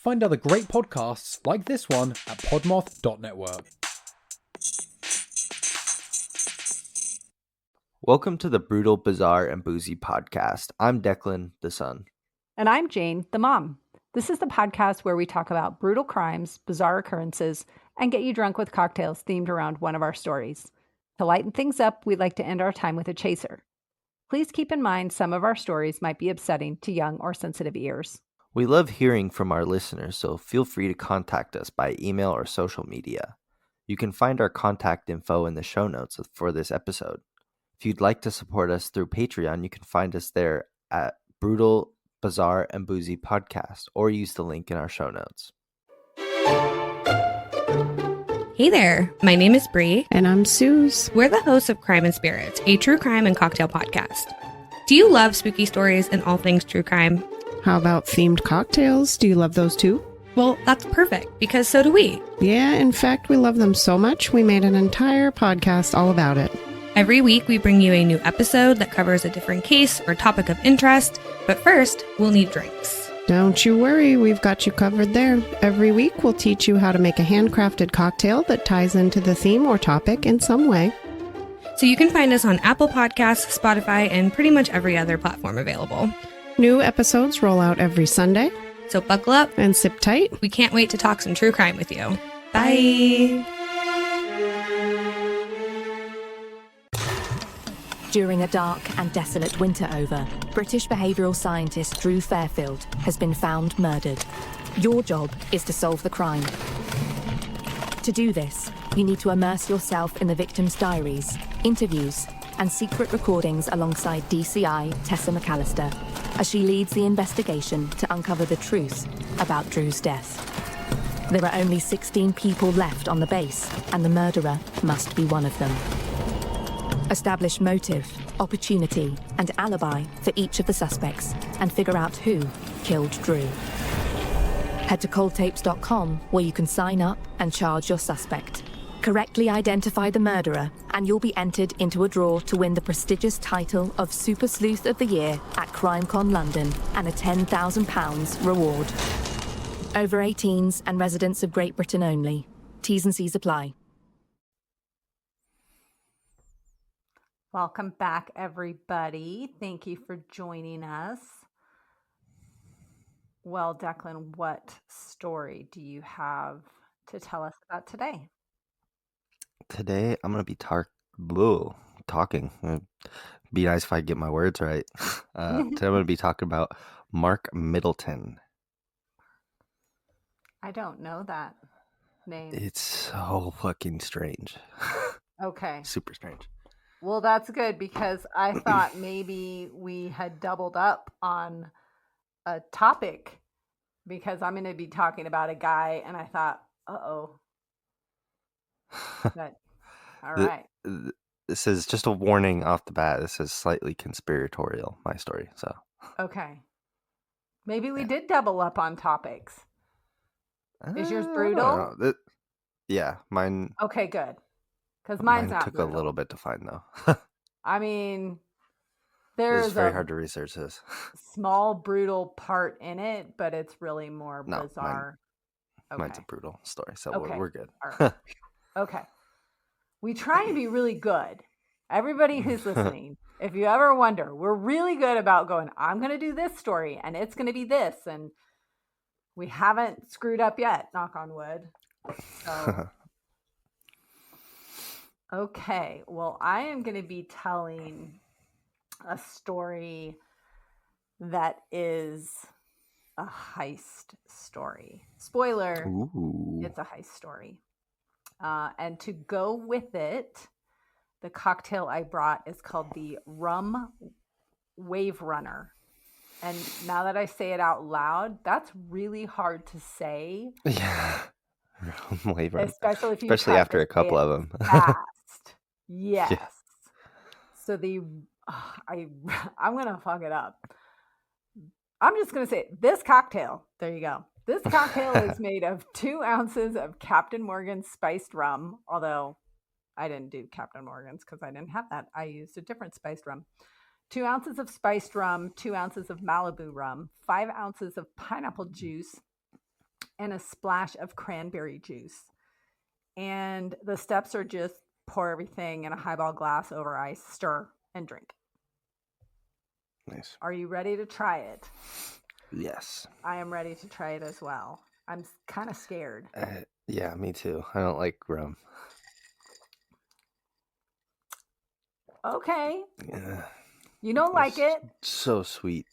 Find other great podcasts like this one at podmoth.network. Welcome to the Brutal, Bizarre, and Boozy podcast. I'm Deklan, the son. And I'm Jane, the mom. This is the podcast where we talk about brutal crimes, bizarre occurrences, and get you drunk with cocktails themed around one of our stories. To lighten things up, we'd like to end our time with a chaser. Please keep in mind some of our stories might be upsetting to young or sensitive ears. We love hearing from our listeners, so feel free to contact us by email or social media. You can find our contact info in the show notes for this episode. If you'd like to support us through Patreon, you can find us there at Brutal, Bizarre, and Boozy Podcast, or use the link in our show notes. Hey there, my name is Bree. And I'm Suze. We're the hosts of Crime and Spirits, a true crime and cocktail podcast. Do you love spooky stories and all things true crime? How about themed cocktails? Do you love those too? Well, that's perfect, because so do we. Yeah, in fact, we love them so much, we made an entire podcast all about it. Every week, we bring you a new episode that covers a different case or topic of interest. But first, we'll need drinks. Don't you worry, we've got you covered there. Every week, we'll teach you how to make a handcrafted cocktail that ties into the theme or topic in some way. So you can find us on Apple Podcasts, Spotify, and pretty much every other platform available. New episodes roll out every Sunday. So buckle up and sip tight. We can't wait to talk some true crime with you. Bye! During a dark and desolate winter over, British behavioural scientist Drew Fairfield has been found murdered. Your job is to solve the crime. To do this, you need to immerse yourself in the victim's diaries, interviews, and secret recordings alongside DCI Tessa McAllister, as she leads the investigation to uncover the truth about Drew's death. There are only 16 people left on the base, and the murderer must be one of them. Establish motive, opportunity, and alibi for each of the suspects, and figure out who killed Drew. Head to coldtapes.com, where you can sign up and charge your suspect. Correctly identify the murderer, and you'll be entered into a draw to win the prestigious title of Super Sleuth of the Year at CrimeCon London and a £10,000 reward. Over 18s and residents of Great Britain only. T's and C's apply. Welcome back, everybody. Thank you for joining us. Well, Declan, what story do you have to tell us about today? Today, I'm going to be talking. It'd be nice if I get my words right. Today, I'm going to be talking about Mark Middleton. I don't know that name. It's so fucking strange. Okay. Super strange. Well, that's good, because I thought maybe we had doubled up on a topic, because I'm going to be talking about a guy, and I thought, uh-oh. But, all right. This is just a warning off the bat. This is slightly conspiratorial, my story. So okay. Maybe we did double up on topics. Is yours brutal? Yeah, mine. Okay, good. Because mine's not took brutal. a little bit to find, though. I mean, It was there's very a hard to research this. small brutal part in it, but it's really more No, bizarre. Mine's a brutal story, so Okay. we're good. All right. Okay. We try to be really good. Everybody who's listening, if you ever wonder, we're really good about going, I'm going to do this story, and it's going to be this, and we haven't screwed up yet, knock on wood. So, okay. Well, I am going to be telling a story that is a heist story. Spoiler, Ooh. it's a heist story. And to go with it, the cocktail I brought is called the Rum Waverunner. And now that I say it out loud, that's really hard to say. Yeah. Especially after a couple of them. Fast. Yes. Yeah. So I'm going to fuck it up. I'm just going to say this cocktail. There you go. This cocktail is made of 2 ounces of Captain Morgan's spiced rum, although I didn't do Captain Morgan's because I didn't have that. I used a different spiced rum. 2 ounces of spiced rum, 2 ounces of Malibu rum, 5 ounces of pineapple juice, and a splash of cranberry juice. And the steps are just pour everything in a highball glass over ice, stir, and drink. Nice. Are you ready to try it? Yes. I am ready to try it as well. I'm kind of scared. Yeah, me too. I don't like rum. Okay. Yeah. You don't like it. So sweet.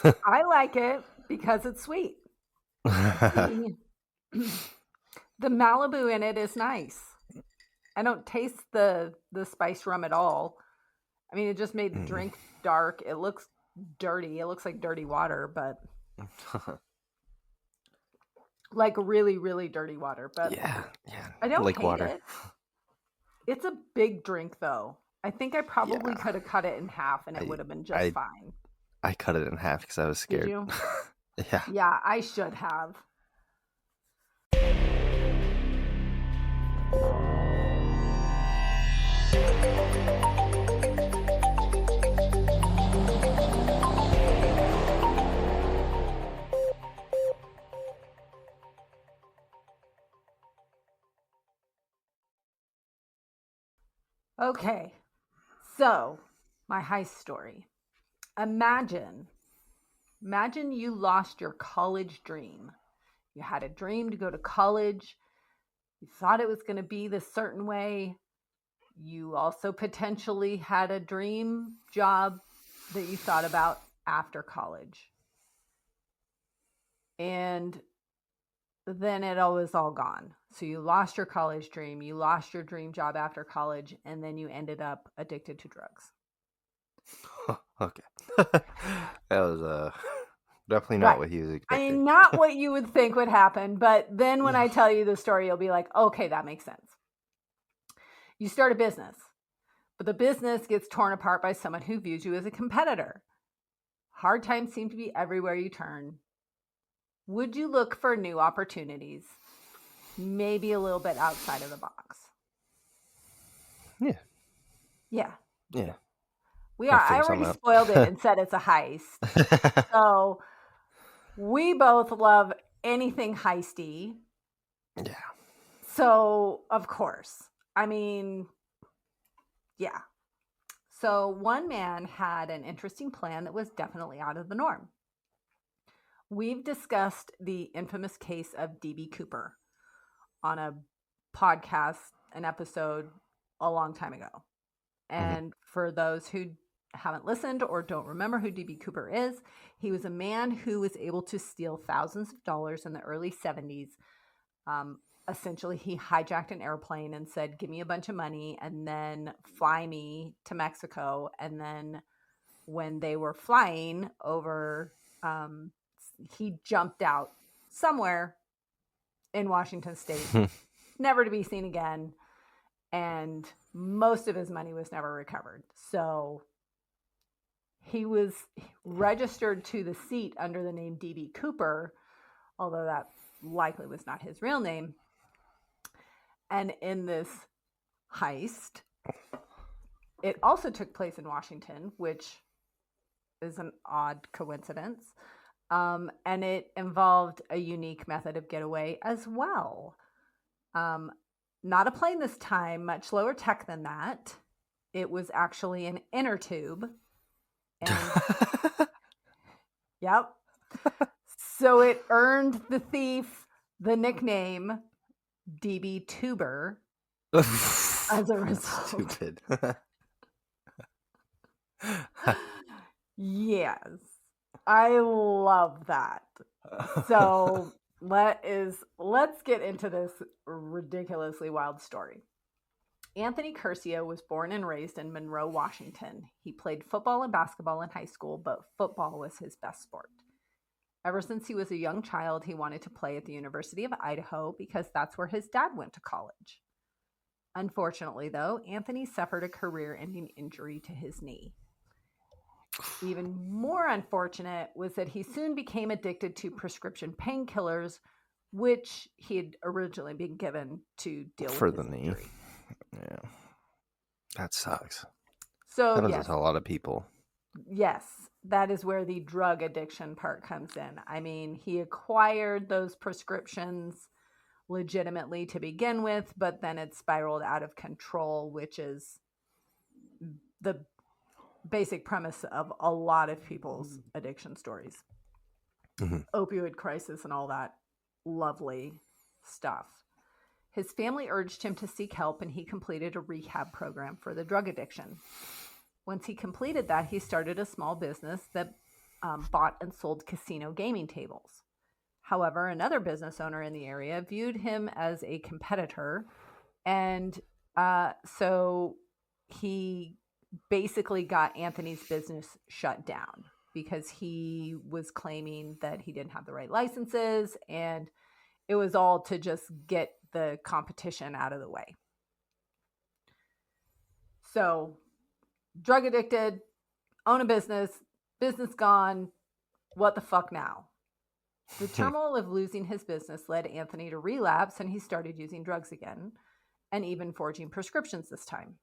I like it because it's sweet. The Malibu in it is nice. I don't taste the spiced rum at all. I mean, it just made the drink dark. It looks dirty. It looks like dirty water, but like really, really dirty water. But yeah. I don't like hate water. it. It's a big drink, though. I think I probably could have cut it in half, and it would have been just fine. I cut it in half because I was scared. Did you? Yeah. Yeah, I should have. Okay, so my heist story. Imagine you lost your college dream. You had a dream to go to college. You thought it was going to be this certain way. You also potentially had a dream job that you thought about after college. And then it was all gone. So you lost your college dream, you lost your dream job after college, and then you ended up addicted to drugs. Okay. That was definitely not what he was expecting. I mean, not what you would think would happen, but then when I tell you the story, you'll be like, okay, that makes sense. You start a business, but the business gets torn apart by someone who views you as a competitor. Hard times seem to be everywhere you turn. Would you look for new opportunities? Maybe a little bit outside of the box. Yeah. Yeah. Yeah. We are. I already spoiled it and said it's a heist. So we both love anything heisty. Yeah. So, of course. I mean, yeah. So one man had an interesting plan that was definitely out of the norm. We've discussed the infamous case of D.B. Cooper on a podcast, an episode a long time ago. And for those who haven't listened or don't remember who D.B. Cooper is, he was a man who was able to steal thousands of dollars in the early 70s. Essentially, he hijacked an airplane and said, give me a bunch of money and then fly me to Mexico. And then when they were flying over, he jumped out somewhere in Washington State, never to be seen again. And most of his money was never recovered. So he was registered to the seat under the name D.B. Cooper, although that likely was not his real name. And in this heist, it also took place in Washington, which is an odd coincidence. And it involved a unique method of getaway as well. Not a plane this time, much lower tech than that. It was actually an inner tube. And yep. So it earned the thief the nickname DB Tuber as a result. Stupid. Yes. I love that. So let's get into this ridiculously wild story. Anthony Curcio was born and raised in Monroe, Washington. He played football and basketball in high school, but football was his best sport. Ever since he was a young child, he wanted to play at the University of Idaho because that's where his dad went to college. Unfortunately, though, Anthony suffered a career-ending injury to his knee. Even more unfortunate was that he soon became addicted to prescription painkillers, which he had originally been given to deal with his knee. Injury. Yeah. That sucks. So that happens to a lot of people. Yes, that is where the drug addiction part comes in. I mean, he acquired those prescriptions legitimately to begin with, but then it spiraled out of control, which is the basic premise of a lot of people's addiction stories. Opioid crisis and all that lovely stuff. His family urged him to seek help, and he completed a rehab program for the drug addiction. Once he completed that, he started a small business that bought and sold casino gaming tables. However, another business owner in the area viewed him as a competitor, and so he basically got Anthony's business shut down because he was claiming that he didn't have the right licenses, and it was all to just get the competition out of the way. So, drug addicted, own a business gone, what the fuck now? The turmoil of losing his business led Anthony to relapse, and he started using drugs again, and even forging prescriptions this time.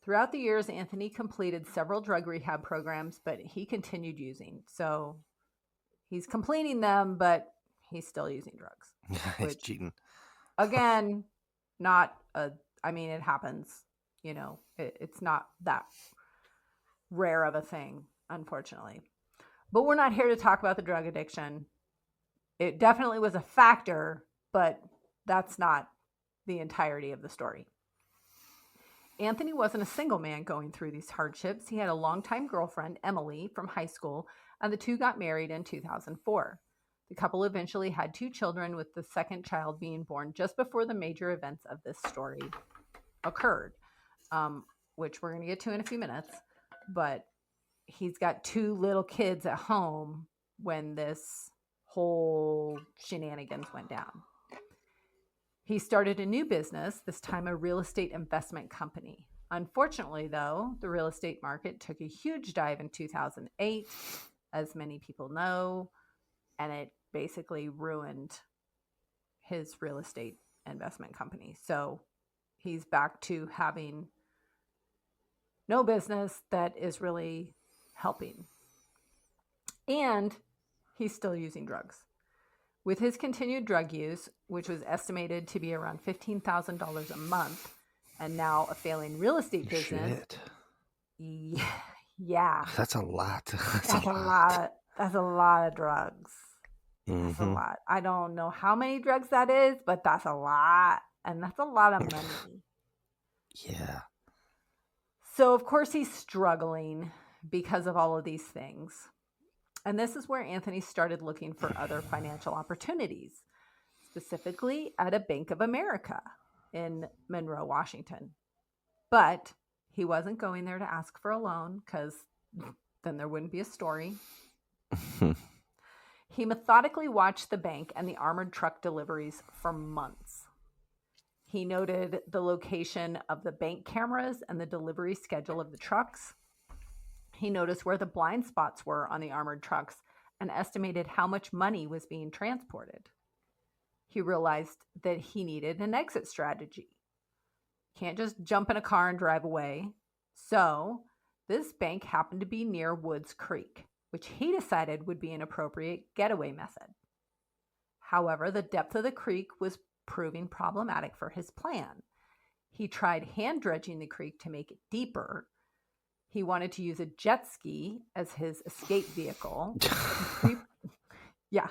Throughout the years, Anthony completed several drug rehab programs, but he continued using. So he's completing them, but he's still using drugs. He's cheating. Again, it happens. You know, it's not that rare of a thing, unfortunately. But we're not here to talk about the drug addiction. It definitely was a factor, but that's not the entirety of the story. Anthony wasn't a single man going through these hardships. He had a longtime girlfriend, Emily, from high school, and the two got married in 2004. The couple eventually had 2 children, with the second child being born just before the major events of this story occurred, which we're going to get to in a few minutes. But he's got 2 little kids at home when this whole shenanigans went down. He started a new business, this time a real estate investment company. Unfortunately, though, the real estate market took a huge dive in 2008, as many people know, and it basically ruined his real estate investment company. So he's back to having no business that is really helping. And he's still using drugs. With his continued drug use, which was estimated to be around $15,000 a month, and now a failing real estate business. Shit. Yeah. That's a lot. That's a lot. That's a lot of drugs. That's a Mhm. lot. I don't know how many drugs that is, but that's a lot. And that's a lot of money. Yeah. So, of course, he's struggling because of all of these things. And this is where Anthony started looking for other financial opportunities, specifically at a Bank of America in Monroe, Washington. But he wasn't going there to ask for a loan, because then there wouldn't be a story. He methodically watched the bank and the armored truck deliveries for months. He noted the location of the bank cameras and the delivery schedule of the trucks. He noticed where the blind spots were on the armored trucks and estimated how much money was being transported. He realized that he needed an exit strategy. Can't just jump in a car and drive away. So this bank happened to be near Woods Creek, which he decided would be an appropriate getaway method. However, the depth of the creek was proving problematic for his plan. He tried hand dredging the creek to make it deeper. He wanted to use a jet ski as his escape vehicle. Yeah.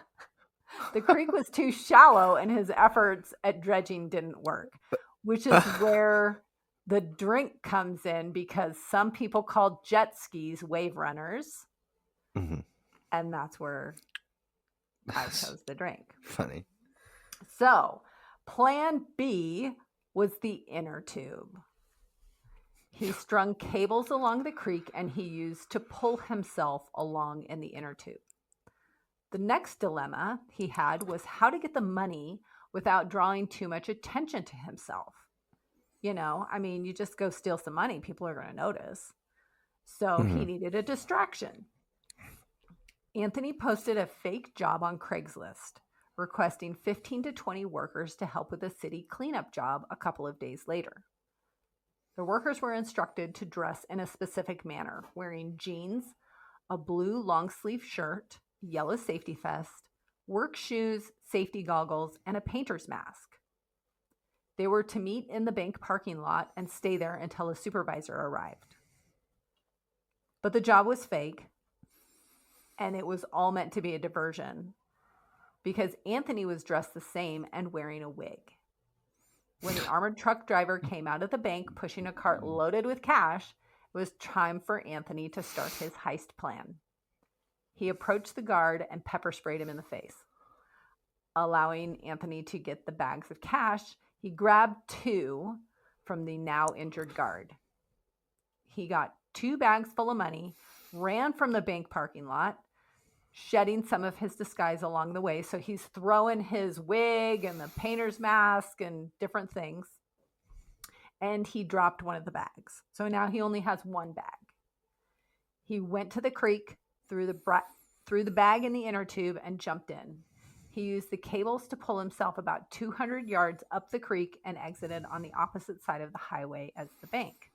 The creek was too shallow, and his efforts at dredging didn't work, which is where the drink comes in, because some people call jet skis wave runners. Mm-hmm. And that's where I chose the drink. Funny. So, plan B was the inner tube. He strung cables along the creek, and he used to pull himself along in the inner tube. The next dilemma he had was how to get the money without drawing too much attention to himself. You know, I mean, you just go steal some money, people are going to notice. So he needed a distraction. Anthony posted a fake job on Craigslist, requesting 15 to 20 workers to help with a city cleanup job a couple of days later. The workers were instructed to dress in a specific manner, wearing jeans, a blue long-sleeve shirt, yellow safety vest, work shoes, safety goggles, and a painter's mask. They were to meet in the bank parking lot and stay there until a supervisor arrived. But the job was fake, and it was all meant to be a diversion because Anthony was dressed the same and wearing a wig. When the armored truck driver came out of the bank pushing a cart loaded with cash, it was time for Anthony to start his heist plan. He approached the guard and pepper sprayed him in the face. Allowing Anthony to get the bags of cash, he grabbed 2 from the now injured guard. He got 2 bags full of money, ran from the bank parking lot, shedding some of his disguise along the way. So he's throwing his wig and the painter's mask and different things. And he dropped one of the bags. So now he only has 1 bag. He went to the creek, threw the bag in the inner tube, and jumped in. He used the cables to pull himself about 200 yards up the creek and exited on the opposite side of the highway as the bank.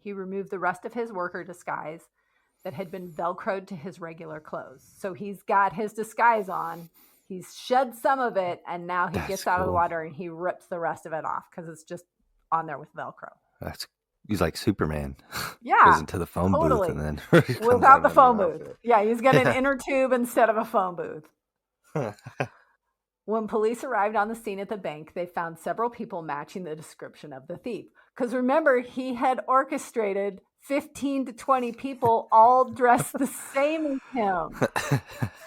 He removed the rest of his worker disguise that had been Velcroed to his regular clothes. So he's got his disguise on. He's shed some of it, and now he gets out of the water and he rips the rest of it off because it's just on there with Velcro. He's like Superman. Yeah. Goes into the phone booth and then without the phone booth. Yeah, he's got an inner tube instead of a phone booth. When police arrived on the scene at the bank, they found several people matching the description of the thief. Because remember, he had orchestrated 15 to 20 people all dressed the same as him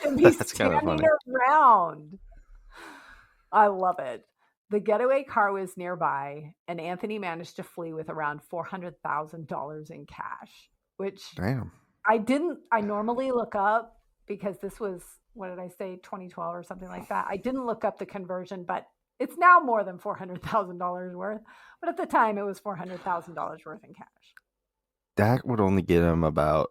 and be standing around. I love it. The getaway car was nearby, and Anthony managed to flee with around $400,000 in cash, which I normally look up because this was, what did I say, 2012 or something like that. I didn't look up the conversion, but it's now more than $400,000 worth. But at the time, it was $400,000 worth in cash. That would only get him about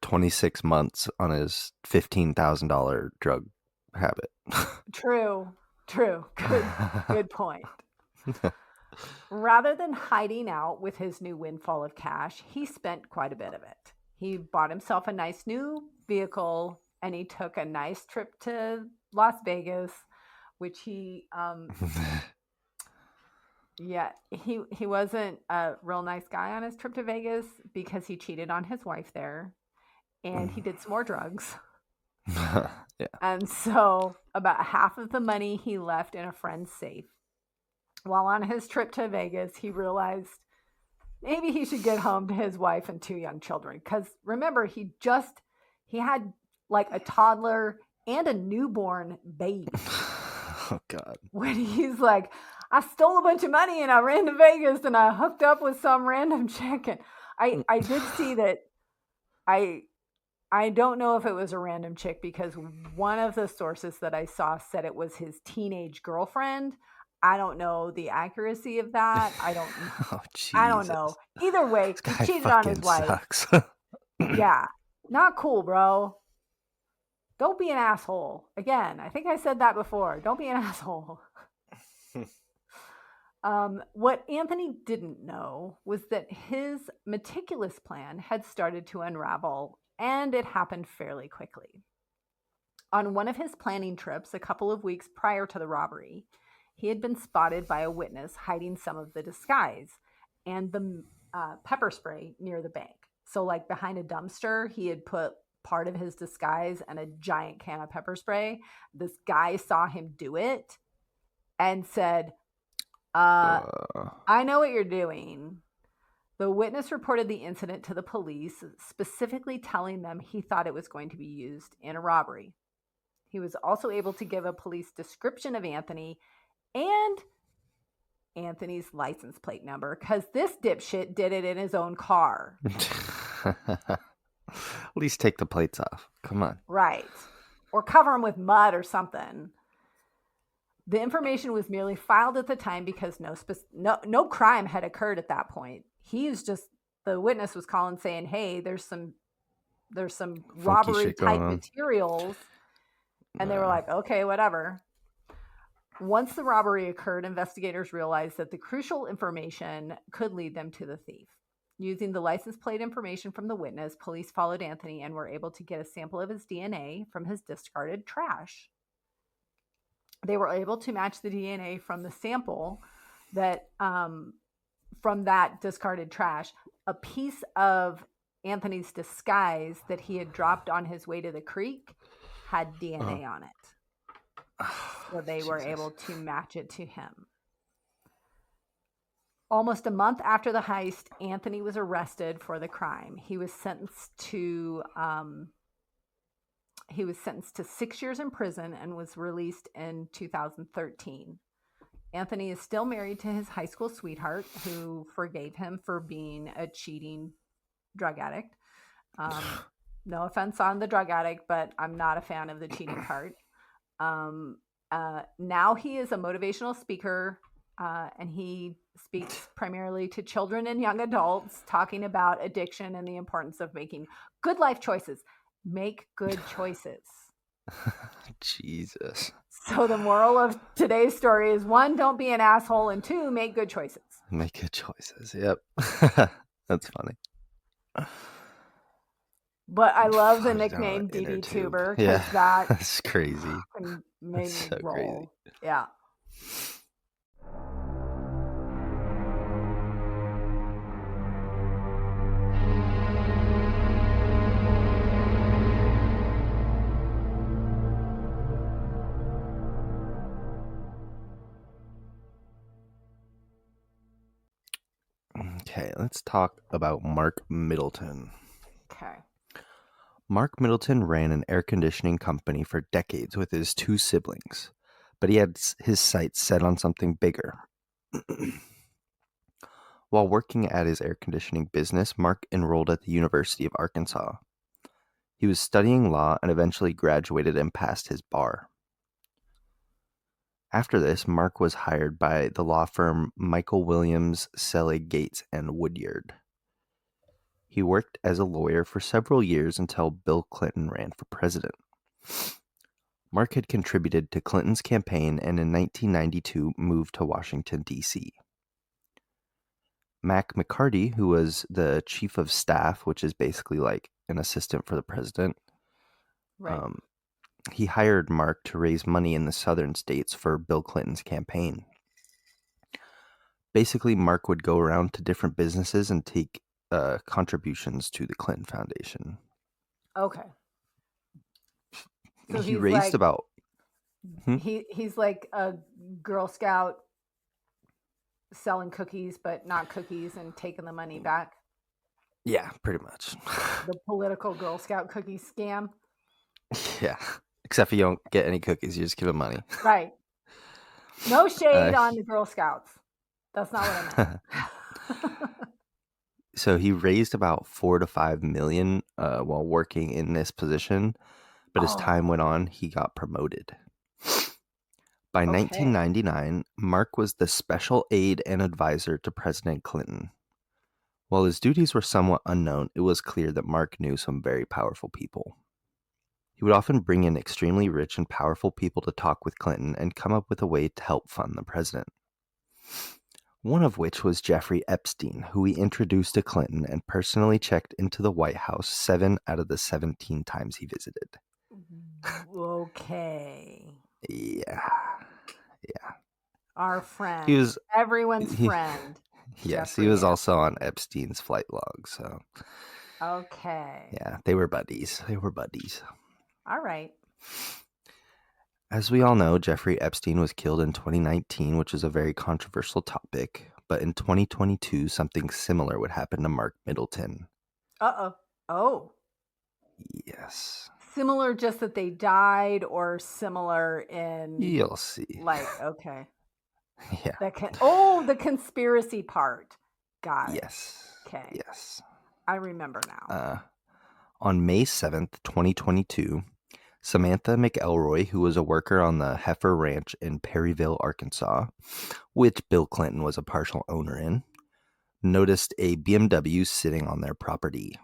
26 months on his $15,000 drug habit. True. Good point. Rather than hiding out with his new windfall of cash, he spent quite a bit of it. He bought himself a nice new vehicle, and he took a nice trip to Las Vegas, which he he wasn't a real nice guy on his trip to Vegas because he cheated on his wife there, and he did some more drugs. Yeah. And so about half of the money he left in a friend's safe. While on his trip to Vegas, he realized maybe he should get home to his wife and 2 young children. Because remember, he had like a toddler and a newborn baby. Oh, God. When he's like, I stole a bunch of money and I ran to Vegas and I hooked up with some random chick. And I did see that I don't know if it was a random chick because one of the sources that I saw said it was his teenage girlfriend. I don't know the accuracy of that. I don't know. Oh, I don't know. Either way, he cheated on his wife. Sucks. Yeah. Not cool, bro. Don't be an asshole. Again, I think I said that before. Don't be an asshole. What Anthony didn't know was that his meticulous plan had started to unravel, and it happened fairly quickly. On one of his planning trips, a couple of weeks prior to the robbery, he had been spotted by a witness hiding some of the disguise and the pepper spray near the bank. So like behind a dumpster, he had put part of his disguise and a giant can of pepper spray. This guy saw him do it and said, I know what you're doing. The witness reported the incident to the police, specifically telling them he thought it was going to be used in a robbery. He was also able to give a police description of Anthony and Anthony's license plate number, because this dipshit did it in his own car. At least take the plates off. Come on. Right. Or cover them with mud or something. The information was merely filed at the time because no crime had occurred at that point. The witness was calling saying, hey, there's some robbery type materials. And they were like, okay, whatever. Once the robbery occurred, investigators realized that the crucial information could lead them to the thief. Using the license plate information from the witness, police followed Anthony and were able to get a sample of his DNA from his discarded trash. They were able to match the DNA from the sample that from that discarded trash. A piece of Anthony's disguise that he had dropped on his way to the creek had DNA on it. So they were able to match it to him. Almost a month after the heist, Anthony was arrested for the crime. He was sentenced to 6 years in prison and was released in 2013. Anthony is still married to his high school sweetheart, who forgave him for being a cheating drug addict. No offense on the drug addict, but I'm not a fan of the cheating part. Now he is a motivational speaker, and he speaks primarily to children and young adults, talking about addiction and the importance of making good life choices. Make good choices. Jesus. So the moral of today's story is 1, don't be an asshole, and 2, make good choices. Make good choices. Yep. That's funny. But I love the Goes down nickname an inner DD tube. Tuber, Yeah, because that that's crazy. fucking made That's me so roll. crazy. Yeah. Okay, let's talk about Mark Middleton. Okay. Mark Middleton ran an air conditioning company for decades with his 2 siblings, but he had his sights set on something bigger. While working at his air conditioning business, Mark enrolled at the University of Arkansas. He was studying law and eventually graduated and passed his bar. After this, Mark was hired by the law firm Michael Williams, Selig, Gates, and Woodyard. He worked as a lawyer for several years until Bill Clinton ran for president. Mark had contributed to Clinton's campaign and in 1992 moved to Washington, D.C. Mac McCarty, who was the chief of staff, which is basically like an assistant for the president, Right. he hired Mark to raise money in the southern states for Bill Clinton's campaign. Basically, Mark would go around to different businesses and take contributions to the Clinton Foundation. Okay. So He raised about... He's like a Girl Scout selling cookies, but not cookies, and taking the money back. Yeah, pretty much. The political Girl Scout cookie scam. Yeah, except for you don't get any cookies, you just give them money. Right. No shade on the Girl Scouts. That's not what I meant. So he raised about $4 to $5 million while working in this position, but as time went on, he got promoted. By 1999, Mark was the special aide and advisor to President Clinton. While his duties were somewhat unknown, it was clear that Mark knew some very powerful people. He would often bring in extremely rich and powerful people to talk with Clinton and come up with a way to help fund the president. One of which was Jeffrey Epstein, who he introduced to Clinton and personally checked into the White House 7 out of the 17 times he visited. Okay. Yeah. Our friend. He was everyone's friend. Yes, Jeffrey he was Epstein. also on Epstein's flight log, so Okay. yeah, they were buddies. All right. As we all know, Jeffrey Epstein was killed in 2019, which is a very controversial topic, but in 2022, something similar would happen to Mark Middleton. Uh-oh. Oh. Yes. Similar, just that they died, or similar in You'll see. like, okay. Yeah. The conspiracy part. Got it. Yes. Okay. Yes. I remember now. On May 7th, 2022, Samantha McElroy, who was a worker on the Heifer Ranch in Perryville, Arkansas, which Bill Clinton was a partial owner in, noticed a BMW sitting on their property.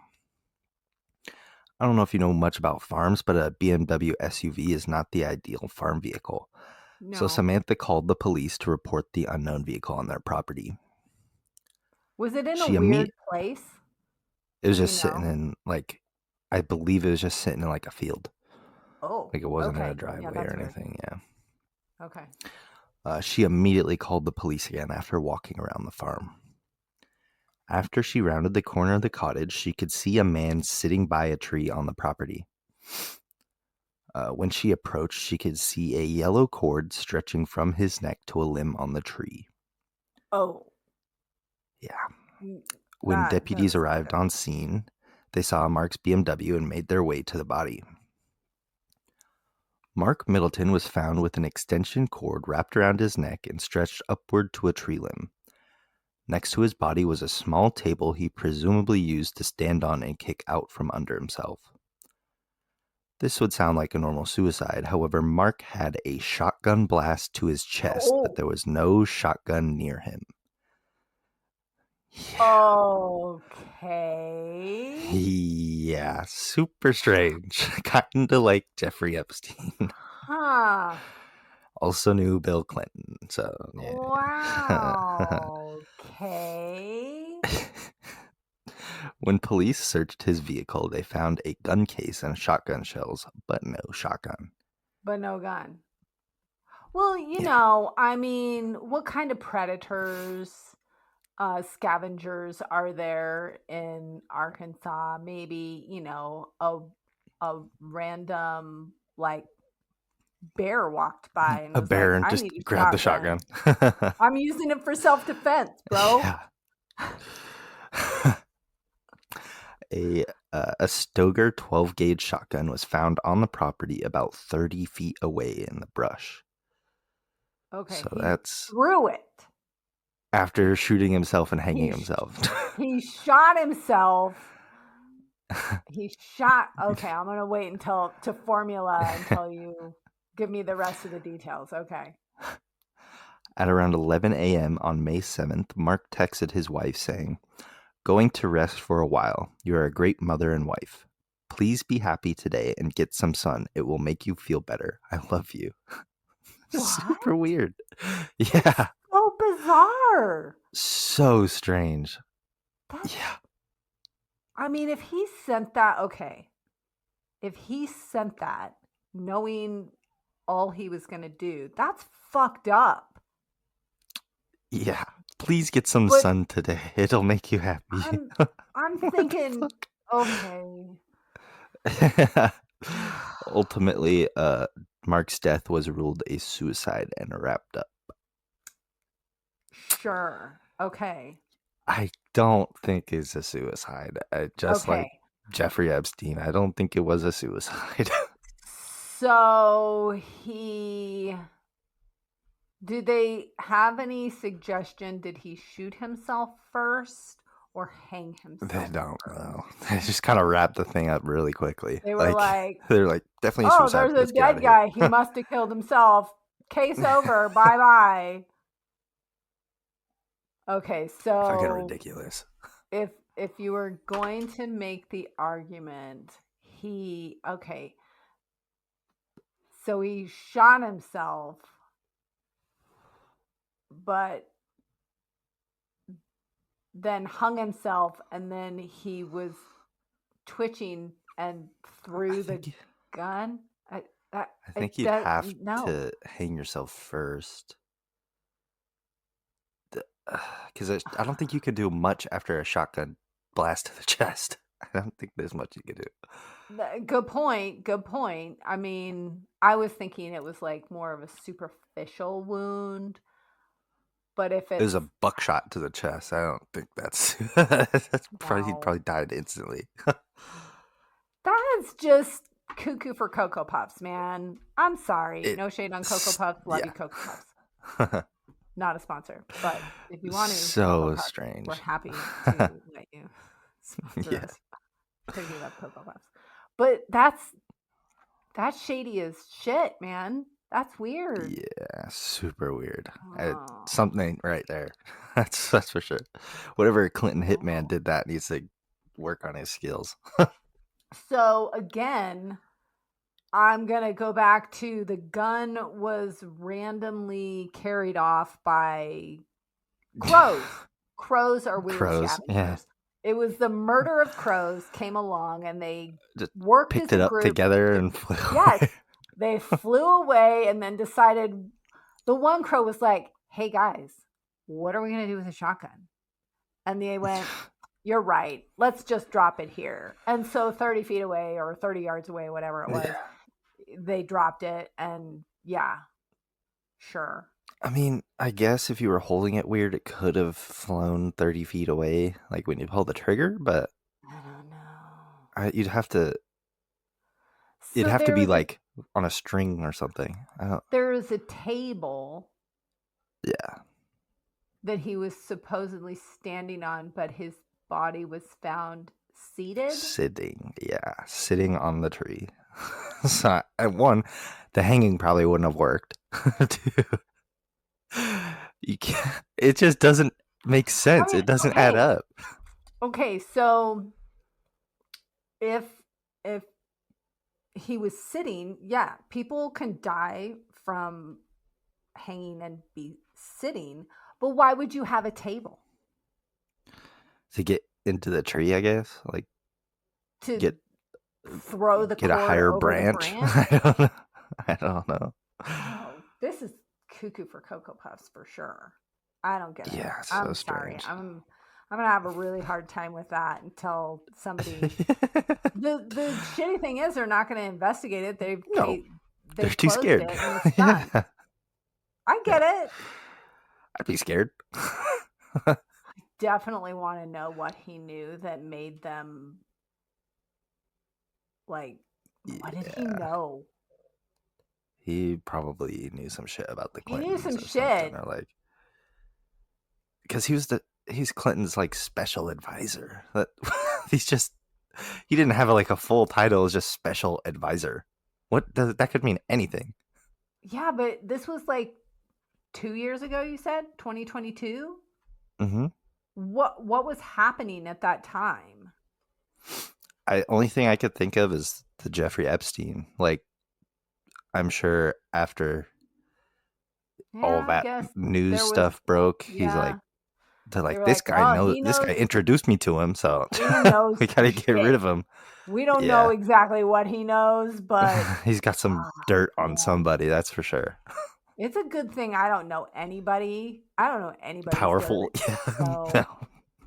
I don't know if you know much about farms, but a BMW SUV is not the ideal farm vehicle. No. So Samantha called the police to report the unknown vehicle on their property. Was it in She a weird place? It was Do you just sitting know? in, like, I believe it was just sitting in, like, a field. Oh, Like, it wasn't in okay. a driveway that's or weird. anything, yeah. Okay. She immediately called the police again after walking around the farm. After she rounded the corner of the cottage, she could see a man sitting by a tree on the property. When she approached, she could see a yellow cord stretching from his neck to a limb on the tree. Oh. Yeah. Mm, When deputies that's not arrived good. on scene, they saw Mark's BMW and made their way to the body. Mark Middleton was found with an extension cord wrapped around his neck and stretched upward to a tree limb. Next to his body was a small table he presumably used to stand on and kick out from under himself. This would sound like a normal suicide. However, Mark had a shotgun blast to his chest, but there was no shotgun near him. Okay. Yeah, super strange. Kinda like Jeffrey Epstein. Huh. Also knew Bill Clinton, so yeah. Wow. Okay. When police searched his vehicle, they found a gun case and shotgun shells, but no shotgun. But no gun. Well, Yeah. I mean, what kind of predators, scavengers are there in Arkansas? Maybe, a random like bear walked by and A was like, bear and I just need a grabbed the shotgun. shotgun. I'm using it for self-defense, bro. Yeah. A Stoger 12-gauge shotgun was found on the property about 30 feet away in the brush. Okay. So he that's threw it. after shooting himself and hanging He sh- himself. He shot himself. Okay, I'm gonna wait until you give me the rest of the details. Okay. At around 11 a.m. on May 7th, Mark texted his wife saying, "Going to rest for a while. You are a great mother and wife. Please be happy today and get some sun. It will make you feel better. I love you." Super weird. Yeah. So bizarre. So strange. Yeah. I mean, if he sent that, knowing all he was gonna do, that's fucked up. Yeah. Please get some sun today. It'll make you happy. I'm thinking, okay. Ultimately, Mark's death was ruled a suicide and wrapped up. Sure. Okay. I don't think it's a suicide. Like Jeffrey Epstein, I don't think it was a suicide. So did they have any suggestion? Did he shoot himself first or hang himself? They don't know. They just kind of wrapped the thing up really quickly. They were they're like, definitely suicide. Oh, there's a dead guy. He must have killed himself. Case over. Bye-bye. Okay, so fucking ridiculous. If you were going to make the argument, so he shot himself, but then hung himself, and then he was twitching and threw the gun. I think you'd have to hang yourself first. Because I don't think you can do much after a shotgun blast to the chest. I don't think there's much you can do. Good point. I mean, I was thinking it was like more of a superficial wound. But if it was a buckshot to the chest, I don't think that's he probably died instantly. That's just cuckoo for Cocoa Puffs, man. I'm sorry. No shade on Cocoa Puffs. Love you, Cocoa Puffs. Not a sponsor, but if you want to, so strange. We're happy to let you sponsor us. Because you love Cocoa Puffs. But that's shady as shit, man. That's weird. Yeah, super weird. Something right there. That's for sure. Whatever Clinton hitman did that needs to work on his skills. So again, I'm going to go back to the gun was randomly carried off by crows. Crows are weird Crows, scavengers. It was the murder of crows came along and they just worked picked as it a up group. together and flew Yes. away. They flew away and then decided, the one crow was like, hey guys, what are we going to do with a shotgun? And they went, you're right. Let's just drop it here. And so 30 feet away or 30 yards away, whatever it was, they dropped it. And yeah, sure. I mean, I guess if you were holding it weird, it could have flown 30 feet away, like when you pull the trigger, but I don't know. you'd have to be like on a string or something. There is a table. Yeah. That he was supposedly standing on, but his body was found seated. Sitting on the tree. So, one, the hanging probably wouldn't have worked. Two, you can't. It just doesn't make sense. It doesn't add up. Okay, so if he was sitting, yeah, people can die from hanging and be sitting, but why would you have a table? To get into the tree, I guess, like to get a higher branch. I don't know. Oh, this is cuckoo for Cocoa Puffs for sure. I don't get it. Yeah, I'm strange. sorry. I'm gonna have a really hard time with that until somebody. the shitty thing is they're not gonna investigate it. They're too scared. Yeah. I get it. I'd be scared. Definitely want to know what he knew that made them like. What did he know? He probably knew some shit about the Clintons. He knew some shit, or like, because he's Clinton's like special advisor. That he didn't have like a full title as just special advisor. That could mean anything. Yeah, but this was like 2 years ago. You said 2022. Mm-hmm. What was happening at that time? Only thing I could think of is the Jeffrey Epstein. Like, I'm sure after all that news stuff broke, he's like, this guy this guy introduced me to him, so we gotta get rid of him. We don't know exactly what he knows, but he's got some dirt on somebody, that's for sure. It's a good thing I don't know anybody. I don't know anybody powerful. So no.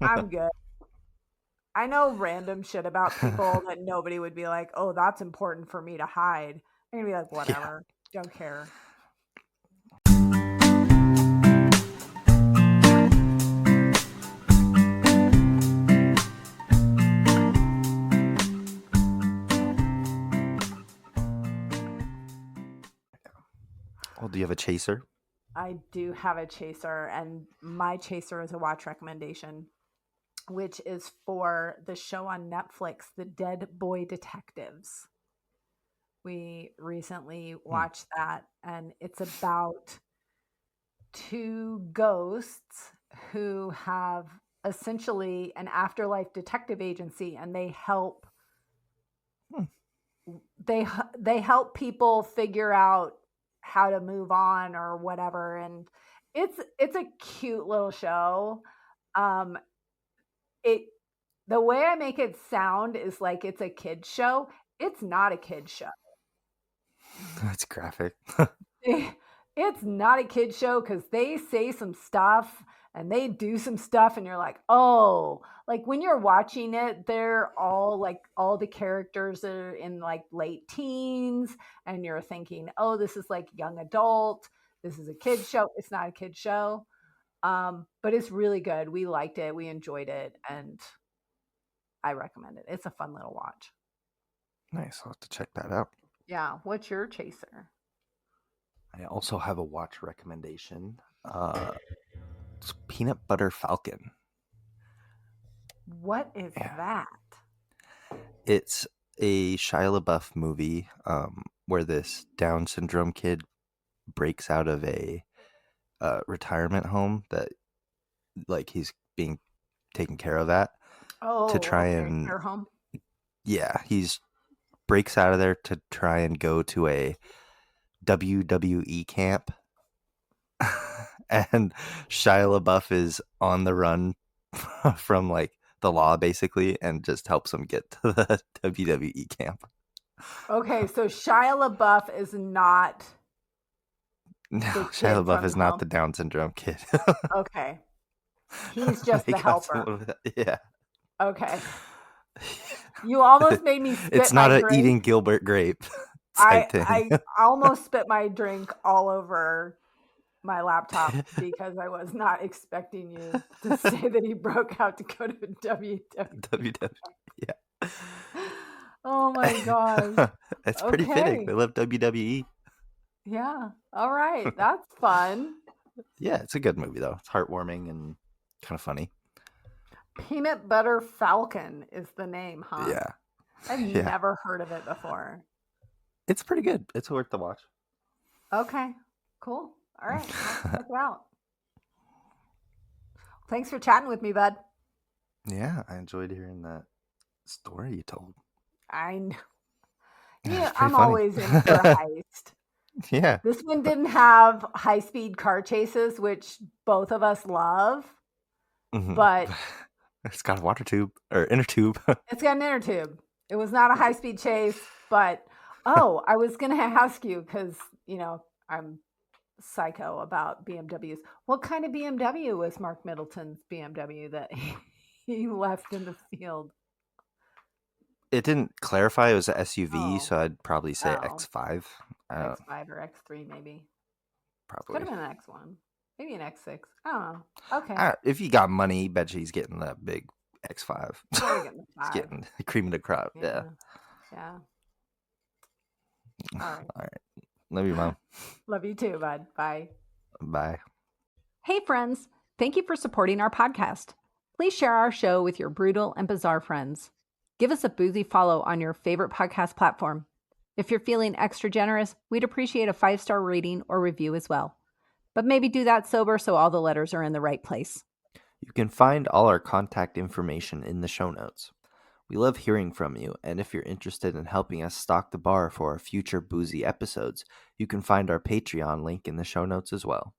I'm good. I know random shit about people that nobody would be like, oh, that's important for me to hide. I'm gonna be like, whatever. Don't care. Well, do you have a chaser? I do have a chaser, and my chaser is a watch recommendation, which is for the show on Netflix, The Dead Boy Detectives. We recently watched that, and it's about two ghosts who have essentially an afterlife detective agency, and they help they help people figure out how to move on or whatever. And it's a cute little show. The way I make it sound is like it's a kid's show. It's not a kid's show. That's graphic. It's not a kid's show because they say some stuff and they do some stuff and you're like, oh, like when you're watching it, they're all like, all the characters are in like late teens and you're thinking, oh, this is like young adult. This is a kid's show. It's not a kid's show. But it's really good. We liked it. We enjoyed it. And I recommend it. It's a fun little watch. Nice. I'll have to check that out. Yeah. What's your chaser? I also have a watch recommendation. It's Peanut Butter Falcon. What is that? It's a Shia LaBeouf movie where this Down syndrome kid breaks out of a retirement home that like he's being taken care of at to try and care home. Yeah, he's breaks out of there to try and go to a WWE camp. And Shia LaBeouf is on the run from like the law basically, and just helps him get to the WWE camp. Okay, so Shia LaBeouf is not. No, The Shia kid LaBeouf from is not Help. the Down syndrome kid. Okay. He's just They the got some helper. of that- Yeah. Okay. You almost made me spit It's my not a drink. eating Gilbert grape I type thing. I almost spit my drink all over my laptop because I was not expecting you to say that he broke out to go to WWE. WWE. Yeah. Oh my gosh. It's pretty fitting. Okay. They love WWE. Yeah. All right. That's fun. Yeah, it's a good movie though. It's heartwarming and kind of funny. Peanut Butter Falcon is the name, huh? Yeah. I've Yeah. never heard of it before. It's pretty good. It's worth the watch. Okay. Cool. All right. I'll check it out. Thanks for chatting with me, bud. Yeah, I enjoyed hearing that story you told. I know. It's Yeah, pretty I'm funny. always in for a heist. Yeah. This one didn't have high-speed car chases, which both of us love, Mhm. but It's got a water tube or inner tube. it's got an inner tube. It was not a high-speed chase, but I was going to ask you because, I'm psycho about BMWs. What kind of BMW was Mark Middleton's BMW that he left in the field? It didn't clarify it was an SUV, Oh. so I'd probably say Oh. X5. X5 or X3 maybe. Could Probably. have been an X1. Maybe an X6. I don't know. Okay. If you got money, bet you he's getting that big X5. Probably getting the He's 5. getting the cream of the crop. Yeah. Yeah. All right. All right. Love you, Mom. Love you too, bud. Bye. Bye. Hey, friends. Thank you for supporting our podcast. Please share our show with your brutal and bizarre friends. Give us a boozy follow on your favorite podcast platform. If you're feeling extra generous, we'd appreciate a 5-star rating or review as well. But maybe do that sober so all the letters are in the right place. You can find all our contact information in the show notes. We love hearing from you, and if you're interested in helping us stock the bar for our future boozy episodes, you can find our Patreon link in the show notes as well.